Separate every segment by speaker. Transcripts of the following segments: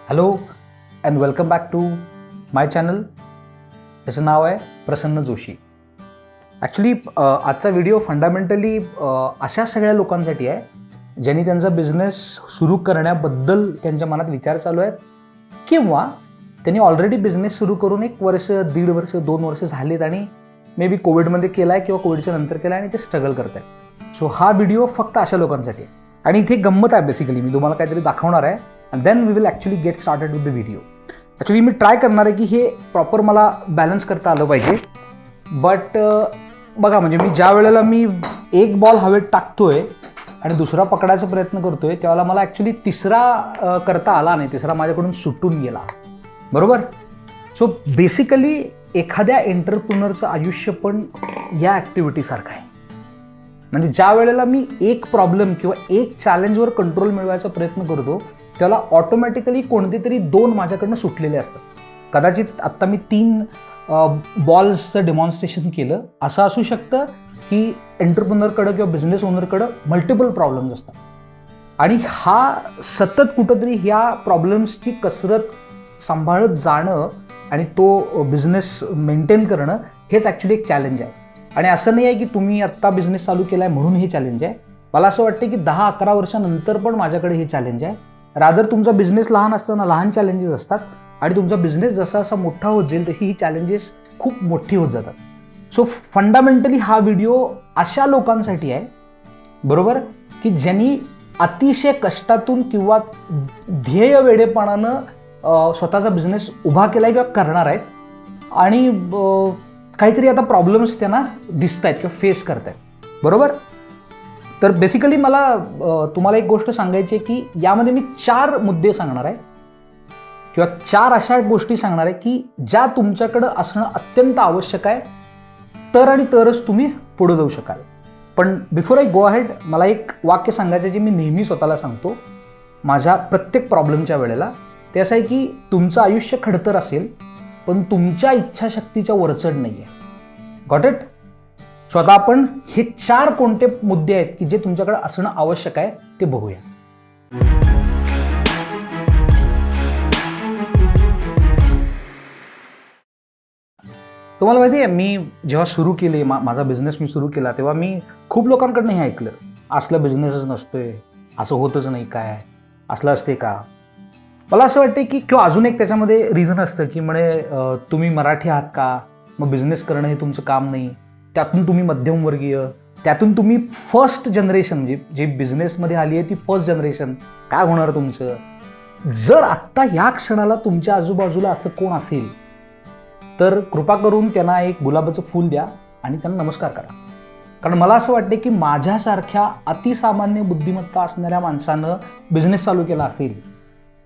Speaker 1: Hello and welcome back to my channel. त्याचं नाव आहे प्रसन्न जोशी. ॲक्च्युली आजचा व्हिडिओ फंडामेंटली अशा सगळ्या लोकांसाठी आहे ज्यांनी त्यांचा बिझनेस सुरू करण्याबद्दल त्यांच्या मनात विचार चालू आहेत, किंवा त्यांनी ऑलरेडी बिझनेस सुरू करून 1 वर्ष, 1.5 वर्ष, 2 वर्ष झालेत आणि मे बी कोविडमध्ये केला आहे किंवा कोविडच्या नंतर केला आहे आणि ते स्ट्रगल करत आहेत. सो हा व्हिडिओ फक्त अशा लोकांसाठी आहे. आणि इथे गंमत आहे, बेसिकली मी तुम्हाला काहीतरी दाखवणार आहे and then we will actually get started with the video. Actually मी ट्राय करणार आहे की हे प्रॉपर मला बॅलन्स करता आलं पाहिजे. बट बघा, म्हणजे मी ज्या वेळेला मी एक बॉल हवेत टाकतोय आणि दुसरा पकडायचा प्रयत्न करतोय, त्यावेळेला मला ॲक्च्युली तिसरा करता आला नाही, तिसरा माझ्याकडून सुटून गेला. बरोबर. सो बेसिकली एखाद्या एंटरप्रेन्योरचं आयुष्य पण या ॲक्टिव्हिटीसारखं आहे. म्हणजे ज्या वेळेला मी एक प्रॉब्लेम किंवा एक चॅलेंजवर कंट्रोल मिळवायचा प्रयत्न करतो, त्याला ऑटोमॅटिकली कोणते तरी 2 माझ्याकडनं सुटलेले असतात. कदाचित आत्ता मी 3 बॉल्सचं डेमॉन्स्ट्रेशन केलं. असं असू शकतं की एंटरप्रेन्योरकडं किंवा बिझनेस ओनरकडं मल्टिपल प्रॉब्लेम्स असतात आणि हा सतत कुठंतरी ह्या प्रॉब्लेम्सची कसरत सांभाळत जाणं आणि तो बिझनेस मेंटेन करणं हेच ॲक्च्युली एक चॅलेंज आहे. आणि असं नाही आहे की तुम्ही आत्ता बिझनेस चालू केला आहे म्हणून हे चॅलेंज आहे. मला असं वाटतं की 10-11 वर्षानंतर पण माझ्याकडे हे चॅलेंज आहे. रादर तुमचा बिझनेस लहान असताना लहान चॅलेंजेस असतात आणि तुमचा बिझनेस जसा जसा मोठा होत जाईल तशी ही चॅलेंजेस खूप मोठी होत जातात. सो फंडामेंटली हा व्हिडिओ अशा लोकांसाठी आहे, बरोबर, की ज्यांनी अतिशय कष्टातून किंवा ध्येय वेडेपणानं स्वतःचा बिझनेस उभा केला आहे किंवा करणार आहेत आणि काहीतरी आता प्रॉब्लेम्स त्यांना दिसत आहेत किंवा फेस करत आहेत. बरोबर. तर बेसिकली मला तुम्हाला एक गोष्ट सांगायची आहे की यामध्ये मी 4 मुद्दे सांगणार आहे किंवा 4 अशा गोष्टी सांगणार आहे की ज्या तुमच्याकडं असणं अत्यंत आवश्यक आहे, तर आणि तरच तुम्ही पुढे जाऊ शकाल. पण बिफोर आय गो अहेड, मला एक वाक्य सांगायचं जे मी नेहमी स्वतःला सांगतो माझ्या प्रत्येक प्रॉब्लेमच्या वेळेला. ते असं आहे की तुमचं आयुष्य खडतर असेल पण तुमच्या इच्छाशक्तीच्या वरचढ नाही आहे. Got it? सो आता आपण हे 4 कोणते मुद्दे आहेत की जे तुमच्याकडे असणं आवश्यक आहे ते बघूया. तुम्हाला माहिती आहे, मी जेव्हा सुरू केले माझा बिझनेस मी सुरू केला, तेव्हा मी खूप लोकांकडनं हे ऐकलं, असलं बिझनेसच नसतोय, असं होतच नाही, काय असलं असते का. मला असं वाटतं की किंवा अजून एक त्याच्यामध्ये रिझन असतं की म्हणे तुम्ही मराठी आहात का, मग बिझनेस करणं हे तुमचं काम नाही, त्यातून तुम्ही मध्यमवर्गीय, त्यातून तुम्ही फर्स्ट जनरेशन, म्हणजे जे बिझनेसमध्ये आली आहे ती फर्स्ट जनरेशन, काय होणार तुमचं. जर आत्ता ह्या क्षणाला तुमच्या आजूबाजूला असं कोण असेल तर कृपा करून त्यांना एक गुलाबाचं फूल द्या आणि त्यांना नमस्कार करा. कारण मला असं वाटतं की माझ्यासारख्या अतिसामान्य बुद्धिमत्ता असणाऱ्या माणसानं बिझनेस चालू केला असेल.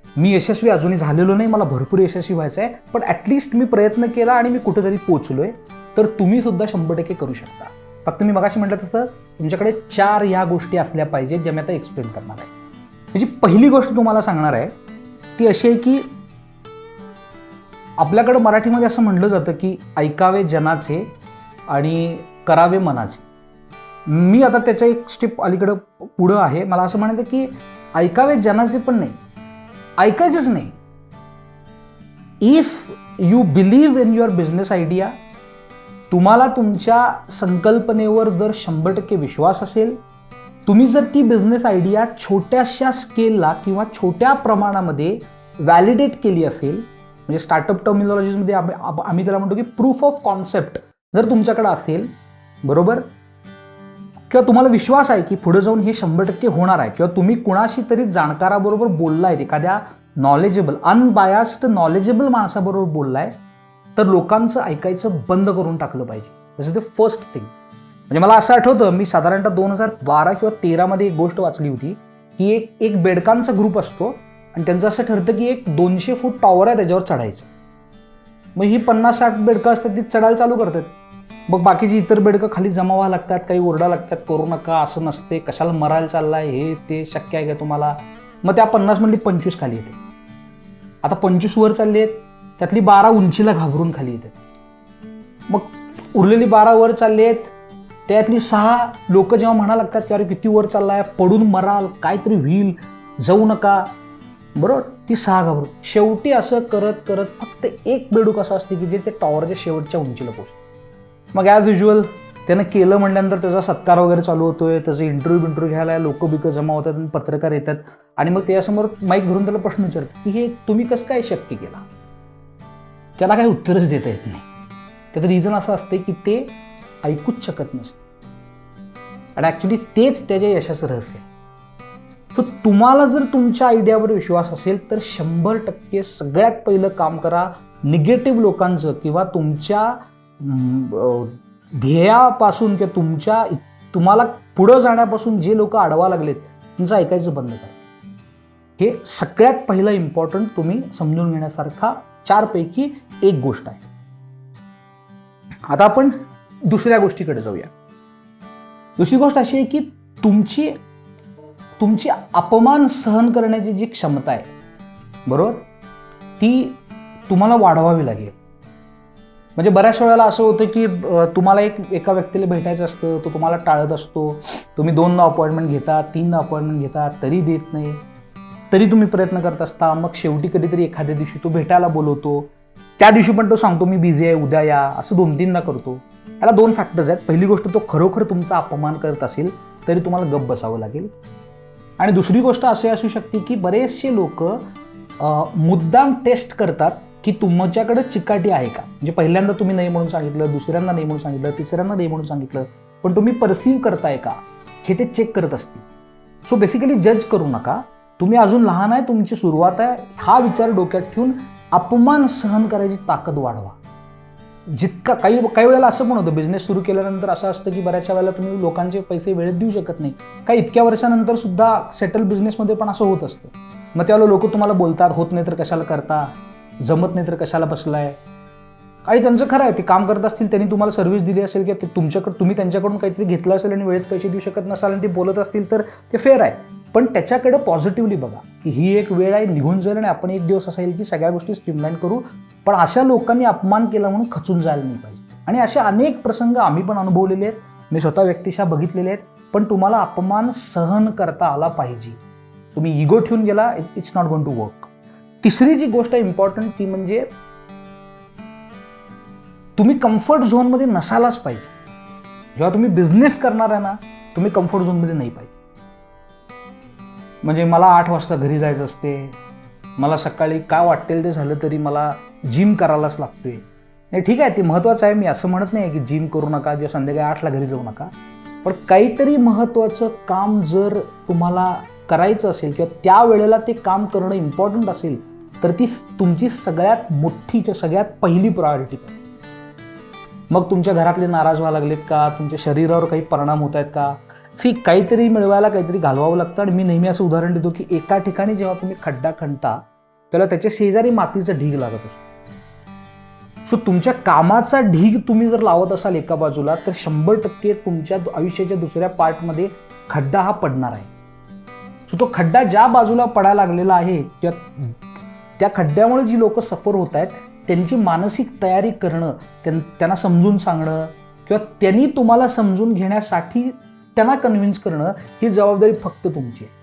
Speaker 1: मी यशस्वी अजूनही झालेलो नाही, मला भरपूर यशस्वी व्हायचं आहे, पण ॲटलिस्ट मी प्रयत्न केला आणि मी कुठेतरी पोचलोय. तर तुम्ही सुद्धा 100% करू शकता. फक्त मी मगाशी म्हटलं तसं तुमच्याकडे 4 ह्या गोष्टी असल्या पाहिजेत ज्या मी आता एक्सप्लेन करणार आहे. म्हणजे पहिली गोष्ट तुम्हाला सांगणार आहे ती अशी आहे की आपल्याकडं मराठीमध्ये असं म्हटलं जातं की ऐकावे जनाचे आणि करावे मनाचे. मी आता त्याच्या एक स्टेप अलीकडं पुढं आहे. मला असं म्हणायचं की ऐकावे जनाचे पण नाही, ऐकायचंच नाही. If you believe in your business idea, तुम्हाला तुमच्या संकल्पनेवर जर 100% विश्वास असेल, तुम्ही जर ती बिझनेस आयडिया छोट्याशा स्केलला किंवा छोट्या प्रमाणामध्ये व्हॅलिडेट केली असेल, म्हणजे स्टार्टअप टर्मिनॉलॉजीमध्ये आम्ही त्याला म्हणतो की प्रूफ ऑफ कॉन्सेप्ट जर तुमच्याकडे असेल, बरोबर, किंवा तुम्हाला विश्वास आहे की पुढे जाऊन हे 100% होणार आहे, किंवा तुम्ही कुणाशी तरी जाणकाराबरोबर बोललाय, एखाद्या नॉलेजेबल अनबायास्ड नॉलेजेबल माणसाबरोबर बोललाय, तर लोकांचं ऐकायचं बंद करून टाकलं पाहिजे. दिस इज द फर्स्ट थिंग. म्हणजे मला असं आठवतं, मी साधारणतः 2012 किंवा 13 एक गोष्ट वाचली होती की एक बेडकांचा ग्रुप असतो आणि त्यांचं असं ठरतं की एक 200 फूट टॉवर आहे, त्याच्यावर चढायचं. मग ही 50-60 बेडकं असतात, ती चढायला चालू करतात. मग बाकीची इतर बेडकं खाली जमा व्हायला लागतात, काही ओरडा लागतात, करू नका, असं नसते, कशाला मरायला चाललाय, हे ते शक्य आहे का तुम्हाला. मग त्या 50 मधली 25 खाली येते. आता 25 वर चालली आहेत, त्यातली 12 उंचीला घाबरून खाली येतात. मग उरलेली 12 वर चालली आहेत, त्यातली 6 लोक जेव्हा म्हणा लागतात की अरे किती वर चाललाय, पडून मराल, काहीतरी होईल, जाऊ नका, बरोबर, ती 6 घाबरून शेवटी असं करत करत फक्त एक बेडूक असं असते की जे ते टॉवरच्या शेवटच्या उंचीला पोहोचतं. मग ॲज युजल त्यानं केलं म्हटल्यानंतर त्याचा सत्कार वगैरे चालू होतोय, त्याचं इंटरव्ह्यू घ्यायला लोक बिकं जमा होतात आणि पत्रकार येतात आणि मग त्याच्यासमोर माईक धरून त्याला प्रश्न विचारतात की हे तुम्ही कसं काय शक्य केला. त्याला काही उत्तरच देता येत नाही. त्याचं रिझन असं असते की ते ऐकूच शकत नसते आणि ॲक्च्युली तेच त्याच्या यशाचं रहस्य आहे. सो तुम्हाला जर तुमच्या आयडियावर विश्वास असेल तर 100% सगळ्यात पहिलं काम करा निगेटिव्ह लोकांचं किंवा तुमच्या ध्येयापासून किंवा तुम्हाला पुढं जाण्यापासून जे लोक अडवा लागलेत त्यांचं ऐकायचं बंद करा. हे सगळ्यात पहिलं इम्पॉर्टंट तुम्ही समजून घेण्यासारखा 4 पैकी एक गोष्ट आहे. आता आपण दुसऱ्या गोष्टीकडे जाऊया. दुसरी गोष्ट अशी आहे की तुमची अपमान सहन करण्याची जी क्षमता आहे बरोबर ती तुम्हाला वाढवावी लागेल. म्हणजे बऱ्याच वेळेला असं होतं की तुम्हाला एका व्यक्तीला भेटायचं असतं, तो तुम्हाला टाळत असतो. तुम्ही 2दा अपॉइंटमेंट घेता, 3दा अपॉइंटमेंट घेता, तरी देत नाही. तरी तुम्ही प्रयत्न करत असता. मग शेवटी कधीतरी एखाद्या दिवशी तो भेटायला बोलवतो. त्या दिवशी पण तो सांगतो मी बिझी आहे, उद्या या, असं 2-3दा करतो. याला 2 फॅक्टर्स आहेत. पहिली गोष्ट, तो खरोखर तुमचा अपमान करत असेल तरी तुम्हाला गप्प बसावं लागेल. आणि दुसरी गोष्ट अशी असू शकते की बरेचसे लोक मुद्दाम टेस्ट करतात की तुमच्याकडे चिकाटी आहे का. म्हणजे पहिल्यांदा तुम्ही नाही म्हणून सांगितलं, दुसऱ्यांदा नाही म्हणून सांगितलं, तिसऱ्यांदा नाही म्हणून सांगितलं, पण तुम्ही परसिव्ह करताय का हे ते चेक करत असतील. सो बेसिकली जज करू नका. तुम्ही अजून लहान आहे, तुमची सुरुवात आहे, हा विचार डोक्यात ठेवून अपमान सहन करायची ताकद वाढवा. जितका काही वेळेला असं पण होतं, बिझनेस सुरू केल्यानंतर असं असतं की बऱ्याचशा वेळेला तुम्ही लोकांचे पैसे वेळेत देऊ शकत नाही. काही इतक्या वर्षानंतर सुद्धा सेटल बिझनेसमध्ये पण असं होत असतं. मग त्यावेळेला लोक तुम्हाला बोलतात होत नाही तर कशाला करता, जमत नाही तर कशाला बसलाय. आणि त्यांचं खरं आहे, ते काम करत असतील, त्यांनी तुम्हाला सर्व्हिस दिली असेल की तुम्ही त्यांच्याकडून काहीतरी घेतलं असेल आणि वेळेत पैसे देऊ शकत नसाल आणि ते बोलत असतील तर ते फेअर आहे. पण त्याच्याकडे पॉझिटिव्हली बघा की ही एक वेळ आहे, निघून जाईल आणि आपण एक दिवस असा येईल की सगळ्या गोष्टी स्ट्रीमलाईन करू. पण अशा लोकांनी अपमान केला म्हणून खचून जायला नाही पाहिजे. आणि असे अनेक प्रसंग आम्ही पण अनुभवलेले आहेत, मी स्वतः व्यक्तिशः बघितलेले आहेत. पण तुम्हाला अपमान सहन करता आला पाहिजे. तुम्ही इगो ठेवून गेला, it's not going to work. तिसरी जी गोष्ट इम्पॉर्टंट ती म्हणजे तुम्ही कम्फर्ट झोनमध्ये नसायलाच पाहिजे. जेव्हा तुम्ही बिझनेस करणार आहे ना, तुम्ही कम्फर्ट झोनमध्ये नाही पाहिजे. म्हणजे मला 8 वाजता घरी जायचं असते, मला सकाळी काय वाटेल ते झालं तरी मला जिम करायलाच लागतोय. नाही ठीक आहे, ते महत्त्वाचं आहे, मी असं म्हणत नाही की जिम करू नका किंवा संध्याकाळी 8ला घरी जाऊ नका. पण काहीतरी महत्त्वाचं काम जर तुम्हाला करायचं असेल किंवा त्या वेळेला ते काम करणं इम्पॉर्टंट असेल तर ती तुमची सगळ्यात मोठी किंवा सगळ्यात पहिली प्रायोरिटी आहे. मग तुमच्या घरातले नाराज व्हायला लागलेत का, तुमच्या शरीरावर काही परिणाम होत आहेत का, काहीतरी मिळवायला काहीतरी घालवावं लागतं. आणि मी नेहमी असं उदाहरण देतो की एका ठिकाणी जेव्हा तुम्ही खड्डा खणता त्याला त्याच्या शेजारी मातीचा ढीग लागत असतो. सो तुमच्या कामाचा ढीग तुम्ही जर लावत असाल एका बाजूला तर 100% तुमच्या आयुष्याच्या दुसऱ्या पार्टमध्ये खड्डा हा पडणार आहे. सो तो खड्डा ज्या बाजूला पडायला लागलेला आहे त्या खड्ड्यामुळे जी लोक सफर होत आहेत त्यांची मानसिक तयारी करणं, त्यांना समजून सांगणं किंवा त्यांनी तुम्हाला समजून घेण्यासाठी त्यांना कन्व्हिन्स करणं ही जबाबदारी फक्त तुमची आहे.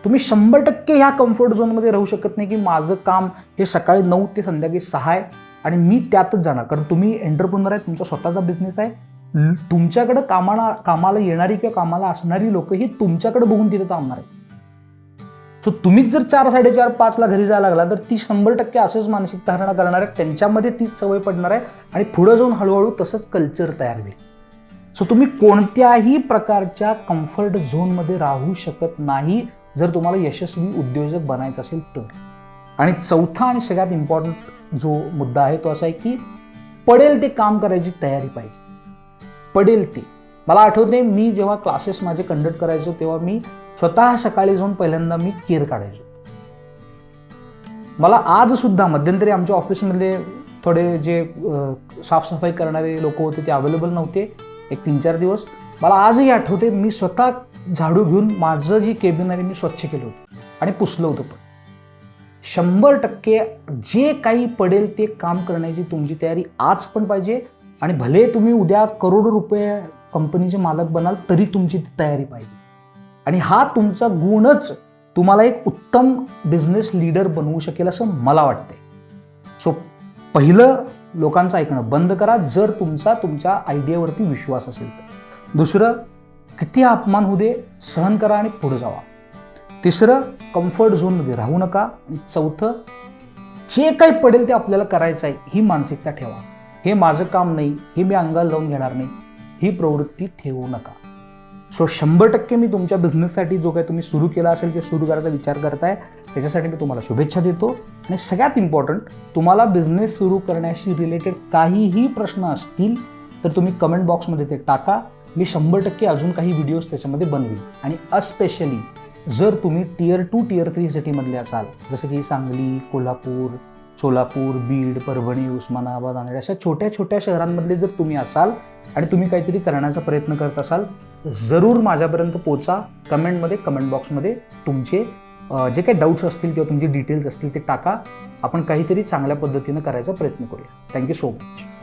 Speaker 1: तुम्ही 100% ह्या कम्फर्ट झोनमध्ये राहू शकत नाही की माझं काम हे सकाळी 9 ते संध्याकाळी 6 आहे आणि मी त्यातच जाणार. कारण तुम्ही एंटरप्रेन्योर आहे, तुमचा स्वतःचा बिझनेस आहे. तुमच्याकडे कामाला येणारी किंवा कामाला असणारी लोक ही तुमच्याकडे बघून तिथे थांबणार आहे. सो तुम्हीच जर 4, 4:30, 5ला घरी जायला लागला तर ती 100% असंच मानसिक धारणा करणार आहे, त्यांच्यामध्ये तीच सवय पडणार आहे आणि पुढे जाऊन हळूहळू तसंच कल्चर तयार होईल. सो तुम्ही कोणत्याही प्रकारच्या कम्फर्ट झोनमध्ये राहू शकत नाही जर तुम्हाला यशस्वी उद्योजक बनायचं असेल तर. आणि चौथा आणि सगळ्यात इम्पॉर्टंट जो मुद्दा आहे तो असा आहे की पडेल ते काम करायची तयारी पाहिजे. पडेल ते. मला आठवते मी जेव्हा क्लासेस माझे कंडक्ट करायचो तेव्हा मी स्वतः सकाळी जाऊन पहिल्यांदा मी केर काढायचो. मला आज सुद्धा मध्यंतरी आमच्या ऑफिसमध्ये थोडे जे साफसफाई करणारे लोक होते ते अवेलेबल नव्हते एक 3-4 दिवस. मला आजही आठवते मी स्वतः झाडू घेऊन माझं जी केबिन आहे मी स्वच्छ केलं होतं आणि पुसलं होतं. पण 100% जे काही पडेल ते काम करण्याची तुमची तयारी आज पण पाहिजे. आणि भले तुम्ही उद्या करोडो रुपये कंपनीचे मालक बनाल तरी तुमची तयारी पाहिजे. आणि हा तुमचा गुणच तुम्हाला एक उत्तम बिझनेस लीडर बनवू शकेल असं मला वाटतंय. सो पहिलं, लोकांचं ऐकणं बंद करा जर तुमच्या आयडियावरती विश्वास असेल तर. दुसरं, किती अपमान होऊ दे सहन करा आणि पुढे जावा. तिसरं, कम्फर्ट झोनमध्ये राहू नका. आणि चौथं, जे काही पडेल ते आपल्याला करायचं आहे ही मानसिकता ठेवा. हे माझं काम नाही, हे मी अंगाला लावून घेणार नाही, ही प्रवृत्ती ठेवू नका. सो 100% मी तुमच्या बिझनेससाठी जो काही तुम्ही सुरू केला असेल किंवा सुरू करायचा विचार करताय त्याच्यासाठी मी तुम्हाला शुभेच्छा देतो. आणि सगळ्यात इम्पॉर्टंट, तुम्हाला बिझनेस सुरू करण्याशी रिलेटेड काहीही प्रश्न असतील तर तुम्ही कमेंट बॉक्समध्ये ते टाका. मी 100% अजून काही व्हिडिओज त्याच्यामध्ये बनवीन. आणि अस्पेशली जर तुम्ही Tier 2 Tier 3 सिटीमधले असाल, जसं की सांगली, कोल्हापूर, सोलापूर, बीड, परभणी, उस्मानाबाद, नांदेड अशा छोट्या छोट्या शहरांमधले जर तुम्ही असाल आणि तुम्ही काहीतरी करण्याचा प्रयत्न करत असाल, जरूर माझ्यापर्यंत पोचा. कमेंट बॉक्समध्ये तुमचे जे काही डाऊट्स असतील किंवा तुमचे डिटेल्स असतील ते टाका. आपण काहीतरी चांगल्या पद्धतीनं करायचा प्रयत्न करूया. Thank you so much.